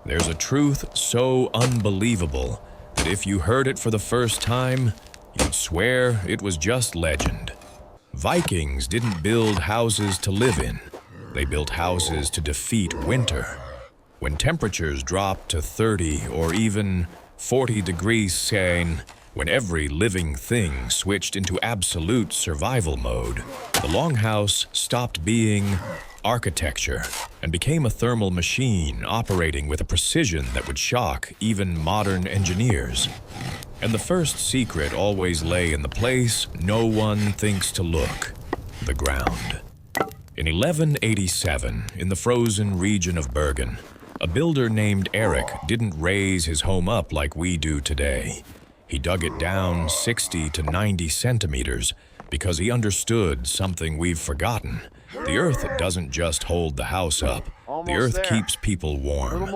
There's a truth so unbelievable that if you heard it for the first time, you'd swear it was just legend. Vikings didn't build houses to live in. They built houses to defeat winter. When temperatures dropped to 30 or even 40 degrees Celsius, when every living thing switched into absolute survival mode, the longhouse stopped being architecture and became a thermal machine operating with a precision that would shock even modern engineers. And the first secret always lay in the place no one thinks to look: the ground. In 1187, in the frozen region of Bergen, a builder named Eric didn't raise his home up like we do today. He dug it down 60 to 90 centimeters because he understood something we've forgotten. The earth doesn't just hold the house up. The earth keeps people warm.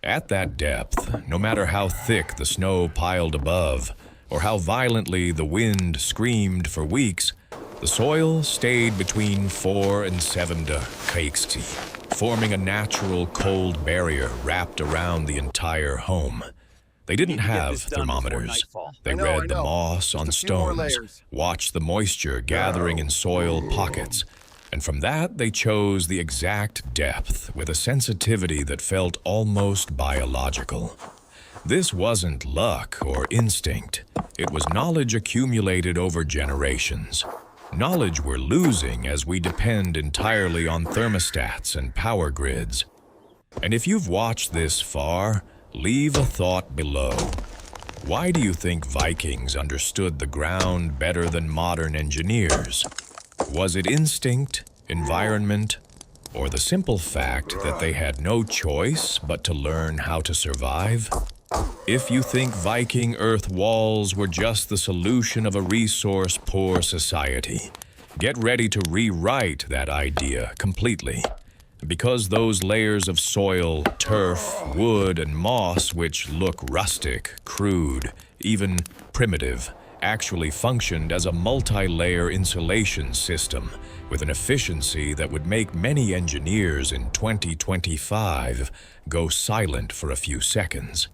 At that depth, no matter how thick the snow piled above or how violently the wind screamed for weeks, the soil stayed between 4 and 7 degrees, forming a natural cold barrier wrapped around the entire home. They didn't have thermometers. They read the moss on stones, watched the moisture gathering in soil pockets, and from that they chose the exact depth with a sensitivity that felt almost biological. This wasn't luck or instinct. It was knowledge accumulated over generations. Knowledge we're losing as we depend entirely on thermostats and power grids. And if you've watched this far, leave a thought below. Why do you think Vikings understood the ground better than modern engineers? Was it instinct, environment, or the simple fact that they had no choice but to learn how to survive? If you think Viking earth walls were just the solution of a resource-poor society, get ready to rewrite that idea completely. Because those layers of soil, turf, wood, and moss which look rustic, crude, even primitive, actually functioned as a multi-layer insulation system with an efficiency that would make many engineers in 2025 go silent for a few seconds.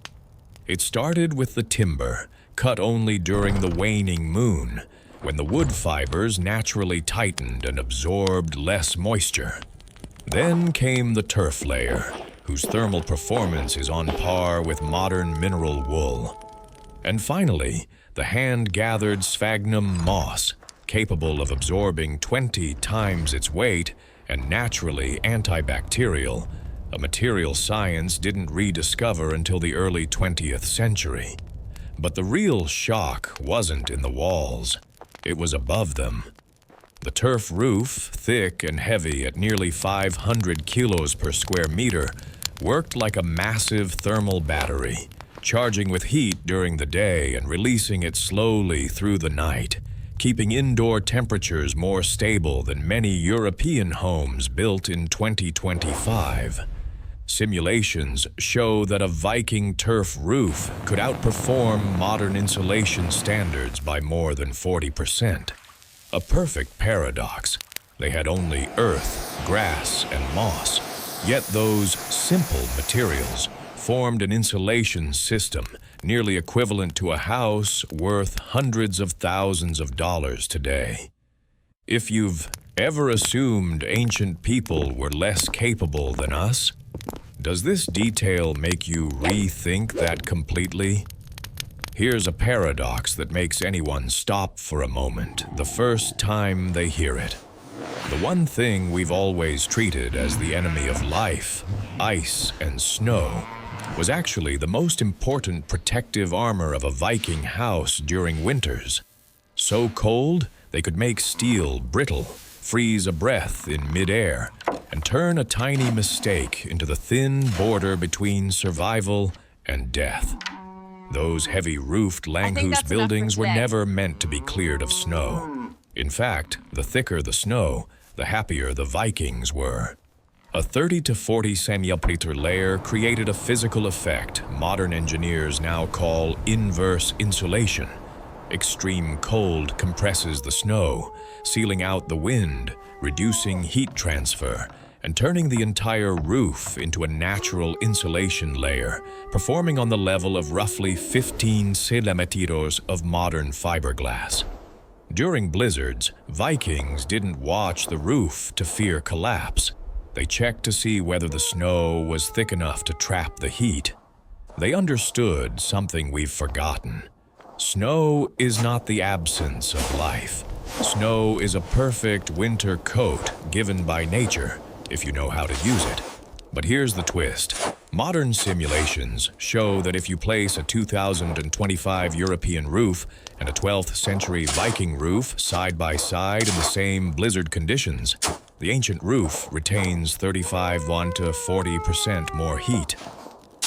It started with the timber, cut only during the waning moon, when the wood fibers naturally tightened and absorbed less moisture. Then came the turf layer, whose thermal performance is on par with modern mineral wool. And finally, the hand-gathered sphagnum moss, capable of absorbing 20 times its weight and naturally antibacterial, a material science didn't rediscover until the early 20th century. But the real shock wasn't in the walls, it was above them. The turf roof, thick and heavy at nearly 500 kilos per square meter, worked like a massive thermal battery, charging with heat during the day and releasing it slowly through the night, keeping indoor temperatures more stable than many European homes built in 2025. Simulations show that a Viking turf roof could outperform modern insulation standards by more than 40%. A perfect paradox. They had only earth, grass, and moss, yet those simple materials formed an insulation system nearly equivalent to a house worth hundreds of thousands of dollars today. If you've ever assumed ancient people were less capable than us, does this detail make you rethink that completely? Here's a paradox that makes anyone stop for a moment the first time they hear it. The one thing we've always treated as the enemy of life, ice and snow, was actually the most important protective armor of a Viking house during winters. So cold, they could make steel brittle, freeze a breath in midair, and turn a tiny mistake into the thin border between survival and death. Those heavy-roofed longhouses buildings were never meant to be cleared of snow. In fact, the thicker the snow, the happier the Vikings were. A 30 to 40 centimeter layer created a physical effect modern engineers now call inverse insulation. Extreme cold compresses the snow, sealing out the wind, reducing heat transfer, and turning the entire roof into a natural insulation layer, performing on the level of roughly 15 centimeters of modern fiberglass. During blizzards, Vikings didn't watch the roof to fear collapse. They checked to see whether the snow was thick enough to trap the heat. They understood something we've forgotten. Snow is not the absence of life. Snow is a perfect winter coat given by nature, if you know how to use it. But here's the twist. Modern simulations show that if you place a 2025 European roof and a 12th century Viking roof side by side in the same blizzard conditions, the ancient roof retains 35% to 40% more heat.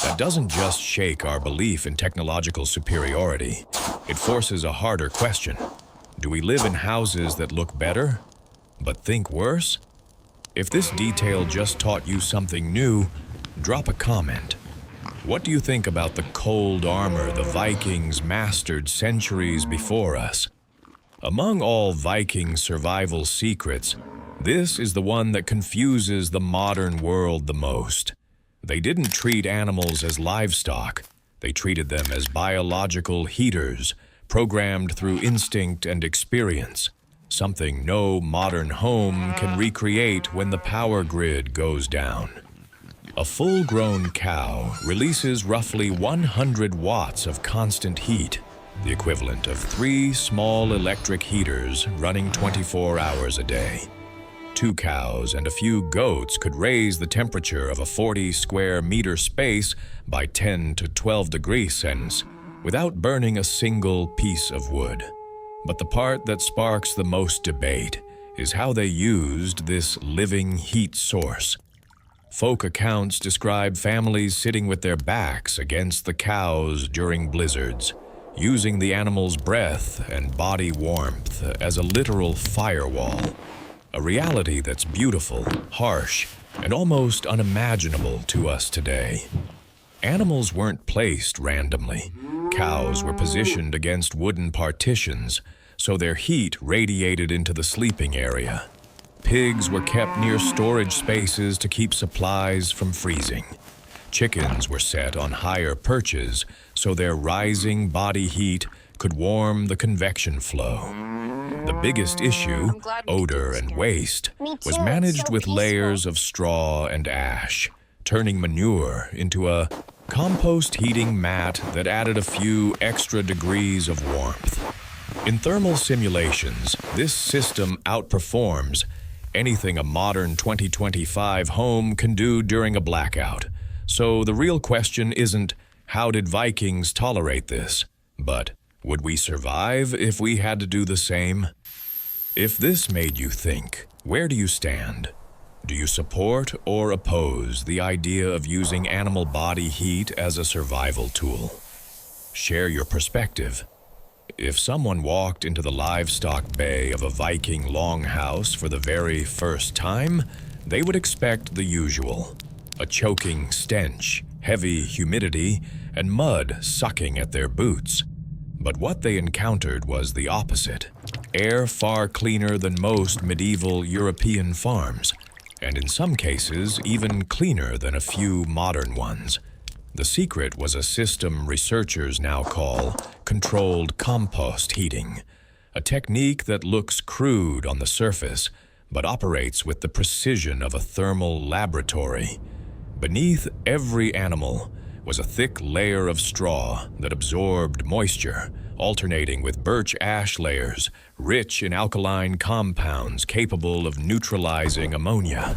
That doesn't just shake our belief in technological superiority. It forces a harder question. Do we live in houses that look better, but think worse? If this detail just taught you something new, drop a comment. What do you think about the cold armor the Vikings mastered centuries before us? Among all Viking survival secrets, this is the one that confuses the modern world the most. They didn't treat animals as livestock. They treated them as biological heaters, programmed through instinct and experience. Something no modern home can recreate when the power grid goes down. A full-grown cow releases roughly 100 watts of constant heat, the equivalent of 3 small electric heaters running 24 hours a day. 2 cows and a few goats could raise the temperature of a 40 square meter space by 10 to 12 degrees Celsius without burning a single piece of wood. But the part that sparks the most debate is how they used this living heat source. Folk accounts describe families sitting with their backs against the cows during blizzards, using the animal's breath and body warmth as a literal firewall. A reality that's beautiful, harsh, and almost unimaginable to us today. Animals weren't placed randomly. Cows were positioned against wooden partitions, so their heat radiated into the sleeping area. Pigs were kept near storage spaces to keep supplies from freezing. Chickens were set on higher perches, so their rising body heat could warm the convection flow. The biggest issue, odor and waste, was managed with layers of straw and ash, turning manure into a compost heating mat that added a few extra degrees of warmth. In thermal simulations, this system outperforms anything a modern 2025 home can do during a blackout. So the real question isn't, how did Vikings tolerate this? But, would we survive if we had to do the same? If this made you think, where do you stand? Do you support or oppose the idea of using animal body heat as a survival tool? Share your perspective. If someone walked into the livestock bay of a Viking longhouse for the very first time, they would expect the usual. A choking stench, heavy humidity, and mud sucking at their boots. But what they encountered was the opposite. Air far cleaner than most medieval European farms, and in some cases even cleaner than a few modern ones. The secret was a system researchers now call controlled compost heating, a technique that looks crude on the surface, but operates with the precision of a thermal laboratory. Beneath every animal was a thick layer of straw that absorbed moisture, alternating with birch ash layers, rich in alkaline compounds capable of neutralizing ammonia.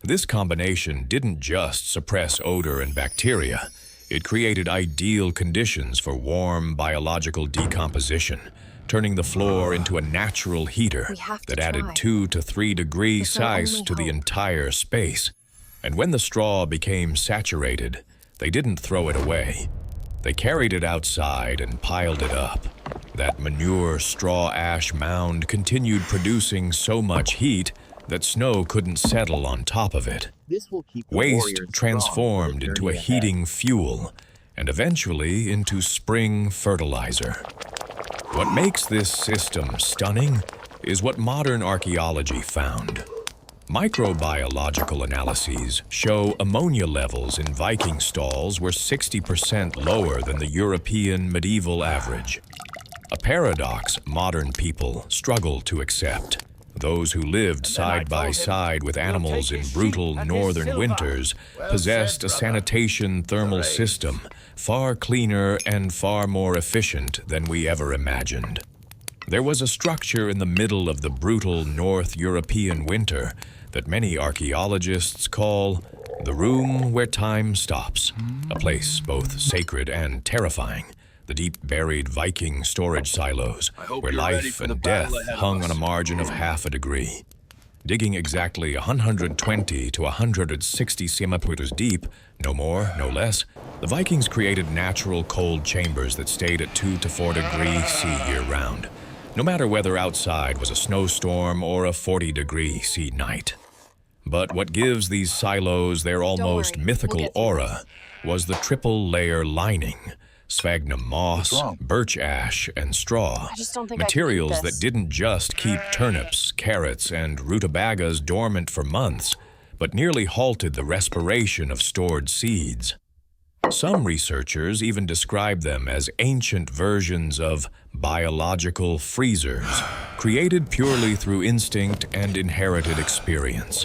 This combination didn't just suppress odor and bacteria, it created ideal conditions for warm biological decomposition, turning the floor into a natural heater that added 2 to 3 degrees Celsius to the entire space. And when the straw became saturated, they didn't throw it away. They carried it outside and piled it up. That manure straw ash mound continued producing so much heat that snow couldn't settle on top of it. Waste transformed into a heating fuel and eventually into spring fertilizer. What makes this system stunning is what modern archaeology found. Microbiological analyses show ammonia levels in Viking stalls were 60% lower than the European medieval average. A paradox modern people struggle to accept. Those who lived side by side with animals in brutal northern winters possessed a sanitation thermal system far cleaner and far more efficient than we ever imagined. There was a structure in the middle of the brutal North European winter that many archaeologists call the room where time stops, a place both sacred and terrifying. The deep-buried Viking storage silos, where life and death hung on a margin of half a degree. Digging exactly 120 to 160 centimeters deep, no more, no less, the Vikings created natural cold chambers that stayed at 2 to 4 degrees C year-round, no matter whether outside was a snowstorm or a 40-degree-C night. But what gives these silos their almost mythical aura was the triple-layer lining, sphagnum moss, birch ash, and straw, materials that didn't just keep turnips, carrots, and rutabagas dormant for months, but nearly halted the respiration of stored seeds. Some researchers even describe them as ancient versions of biological freezers, created purely through instinct and inherited experience.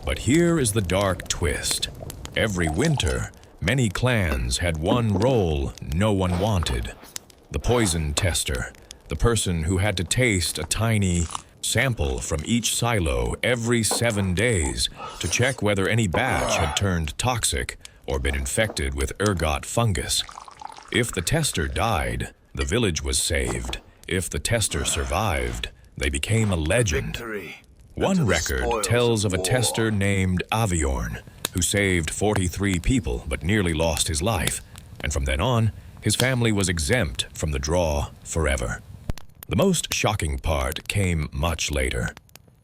But here is the dark twist. Every winter, many clans had one role no one wanted: the poison tester, the person who had to taste a tiny sample from each silo every 7 days to check whether any batch had turned toxic or been infected with ergot fungus. If the tester died, the village was saved. If the tester survived, they became a legend. One record tells of a tester named Aviorn, who saved 43 people but nearly lost his life, and from then on, his family was exempt from the draw forever. The most shocking part came much later.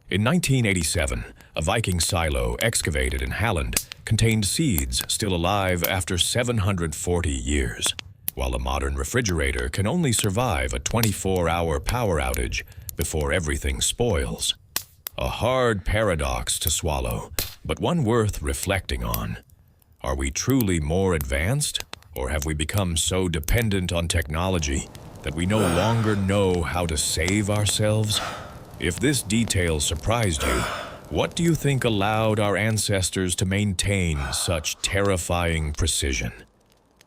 In 1987, a Viking silo excavated in Halland contained seeds still alive after 740 years, while a modern refrigerator can only survive a 24-hour power outage before everything spoils. A hard paradox to swallow, but one worth reflecting on. Are we truly more advanced, or have we become so dependent on technology that we no longer know how to save ourselves? If this detail surprised you, what do you think allowed our ancestors to maintain such terrifying precision?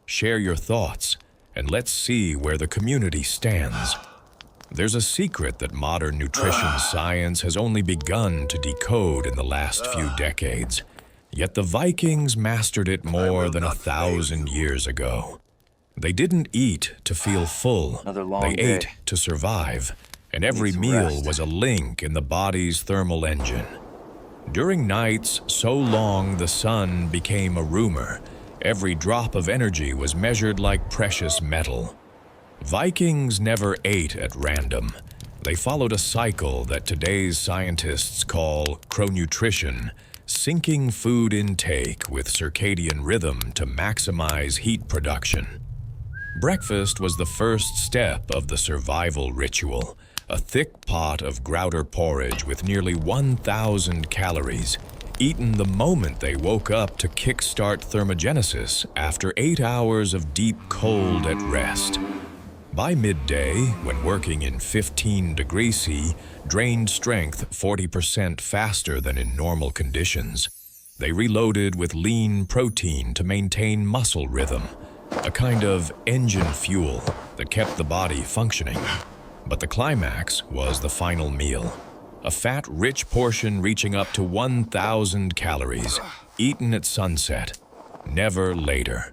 Share your thoughts, and let's see where the community stands. There's a secret that modern nutrition science has only begun to decode in the last few decades, yet the Vikings mastered it more than 1,000 years ago. They didn't eat to feel full, they ate to survive, and every meal was a link in the body's thermal engine. During nights so long the sun became a rumor, every drop of energy was measured like precious metal. Vikings never ate at random. They followed a cycle that today's scientists call chronutrition, syncing food intake with circadian rhythm to maximize heat production. Breakfast was the first step of the survival ritual, a thick pot of grouter porridge with nearly 1,000 calories, eaten the moment they woke up to kickstart thermogenesis after 8 hours of deep cold at rest. By midday, when working in 15 degrees C, drained strength 40% faster than in normal conditions. They reloaded with lean protein to maintain muscle rhythm, a kind of engine fuel that kept the body functioning. But the climax was the final meal, a fat-rich portion reaching up to 1,000 calories, eaten at sunset, never later.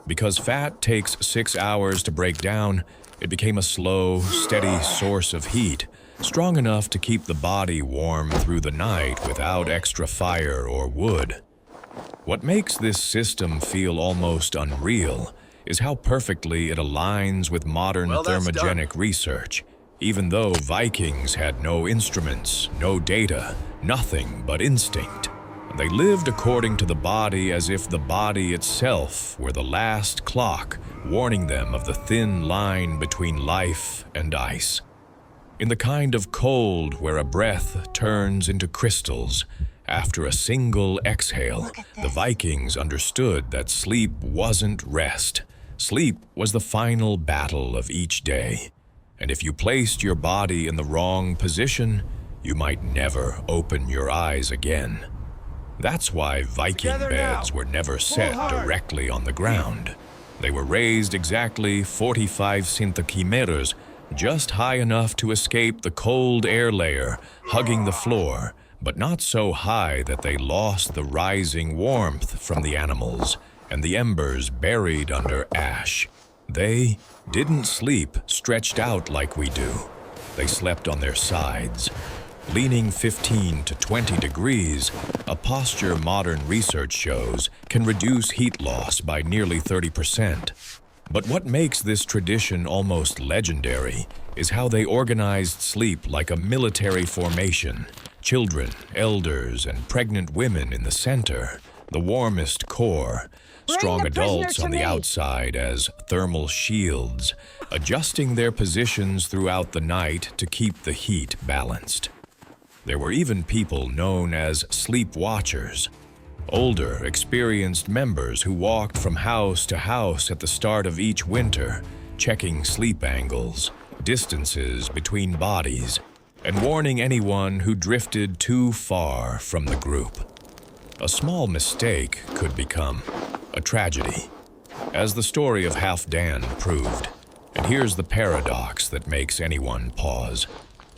Because fat takes 6 hours to break down, it became a slow, steady source of heat, strong enough to keep the body warm through the night without extra fire or wood. What makes this system feel almost unreal is how perfectly it aligns with modern thermogenic research, even though Vikings had no instruments, no data, nothing but instinct. They lived according to the body as if the body itself were the last clock warning them of the thin line between life and ice. in the kind of cold where a breath turns into crystals. After a single exhale, the Vikings understood that sleep wasn't rest. Sleep was the final battle of each day. And if you placed your body in the wrong position, you might never open your eyes again. That's why Viking beds were never set directly on the ground. They were raised exactly 45 centimeters, just high enough to escape the cold air layer, hugging the floor, but not so high that they lost the rising warmth from the animals and the embers buried under ash. They didn't sleep stretched out like we do. They slept on their sides, leaning 15 to 20 degrees, a posture modern research shows can reduce heat loss by nearly 30%. But what makes this tradition almost legendary is how they organized sleep like a military formation. Children, elders, and pregnant women in the center, the warmest core, strong adults on the outside as thermal shields, adjusting their positions throughout the night to keep the heat balanced. There were even people known as sleep watchers, older, experienced members who walked from house to house at the start of each winter, checking sleep angles, distances between bodies, and warning anyone who drifted too far from the group. A small mistake could become a tragedy, as the story of Halfdan proved. And here's the paradox that makes anyone pause.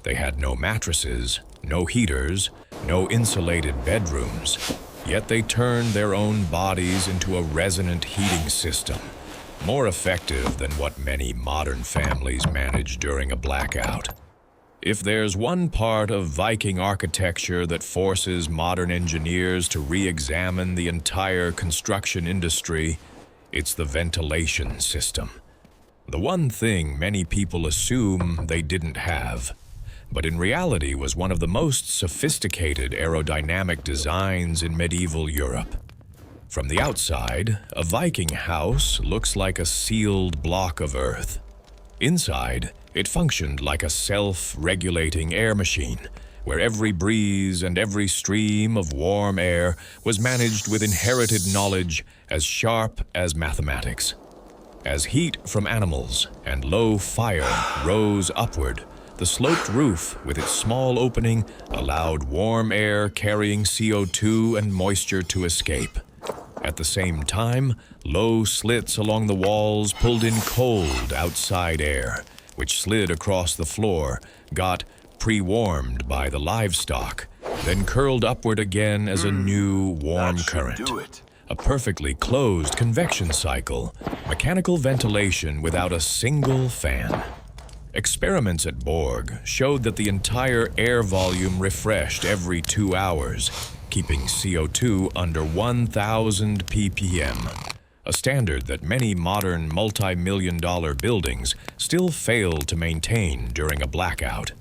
They had no mattresses, no heaters, no insulated bedrooms, yet they turned their own bodies into a resonant heating system, more effective than what many modern families manage during a blackout. If there's one part of Viking architecture that forces modern engineers to re-examine the entire construction industry, it's the ventilation system. The one thing many people assume they didn't have, but in reality was one of the most sophisticated aerodynamic designs in medieval Europe. From the outside, a Viking house looks like a sealed block of earth. Inside, it functioned like a self-regulating air machine, where every breeze and every stream of warm air was managed with inherited knowledge as sharp as mathematics. As heat from animals and low fire rose upward, the sloped roof, with its small opening, allowed warm air carrying CO2 and moisture to escape. At the same time, low slits along the walls pulled in cold outside air, which slid across the floor, got pre-warmed by the livestock, then curled upward again as a new warm current. A perfectly closed convection cycle, mechanical ventilation without a single fan. Experiments at Borg showed that the entire air volume refreshed every 2 hours, keeping CO2 under 1,000 ppm, a standard that many modern multi-million-dollar buildings still fail to maintain during a blackout.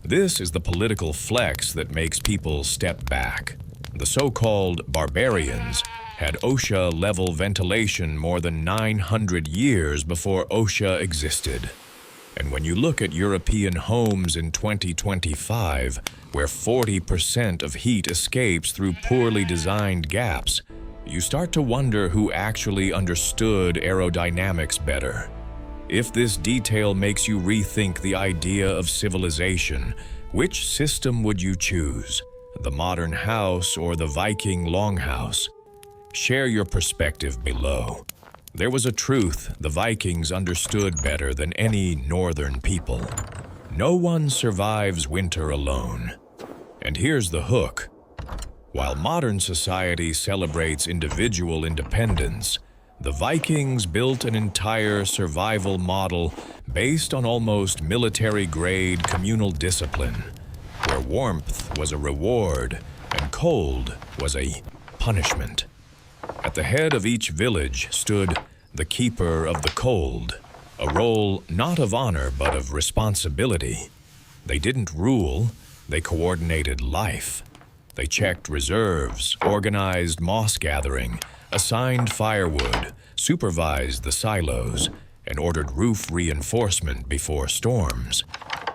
This is the political flex that makes people step back. The so-called barbarians had OSHA-level ventilation more than 900 years before OSHA existed. And when you look at European homes in 2025, where 40% of heat escapes through poorly designed gaps, you start to wonder who actually understood aerodynamics better. If this detail makes you rethink the idea of civilization, which system would you choose? The modern house or the Viking longhouse? Share your perspective below. There was a truth the Vikings understood better than any northern people. No one survives winter alone. And here's the hook. While modern society celebrates individual independence, the Vikings built an entire survival model based on almost military-grade communal discipline, where warmth was a reward and cold was a punishment. At the head of each village stood the keeper of the cold, a role not of honor but of responsibility. They didn't rule, they coordinated life. They checked reserves, organized moss gathering, assigned firewood, supervised the silos, and ordered roof reinforcement before storms.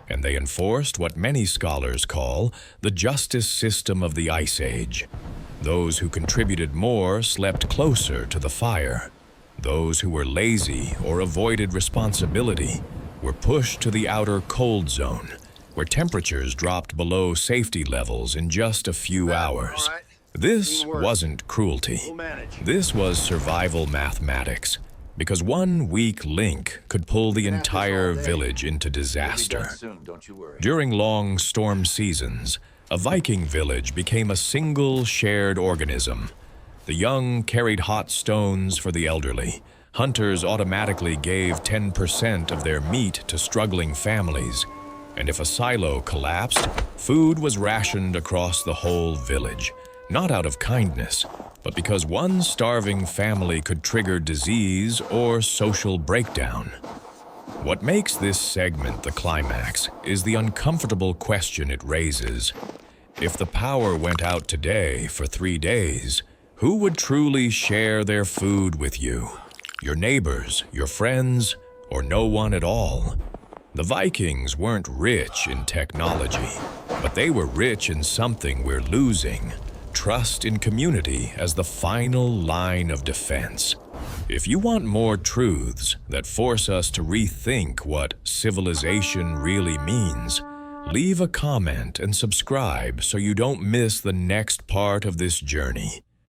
and they enforced what many scholars call the justice system of the Ice Age. Those who contributed more slept closer to the fire. Those who were lazy or avoided responsibility were pushed to the outer cold zone, where temperatures dropped below safety levels in just a few hours. This wasn't cruelty. This was survival mathematics, because one weak link could pull the entire village into disaster. During long storm seasons, a Viking village became a single shared organism. The young carried hot stones for the elderly. Hunters automatically gave 10% of their meat to struggling families. And if a silo collapsed, food was rationed across the whole village, not out of kindness, but because one starving family could trigger disease or social breakdown. What makes this segment the climax is the uncomfortable question it raises. If the power went out today for 3 days, who would truly share their food with you? Your neighbors, your friends, or no one at all? The Vikings weren't rich in technology, but they were rich in something we're losing: trust in community as the final line of defense. If you want more truths that force us to rethink what civilization really means, leave a comment and subscribe so you don't miss the next part of this journey.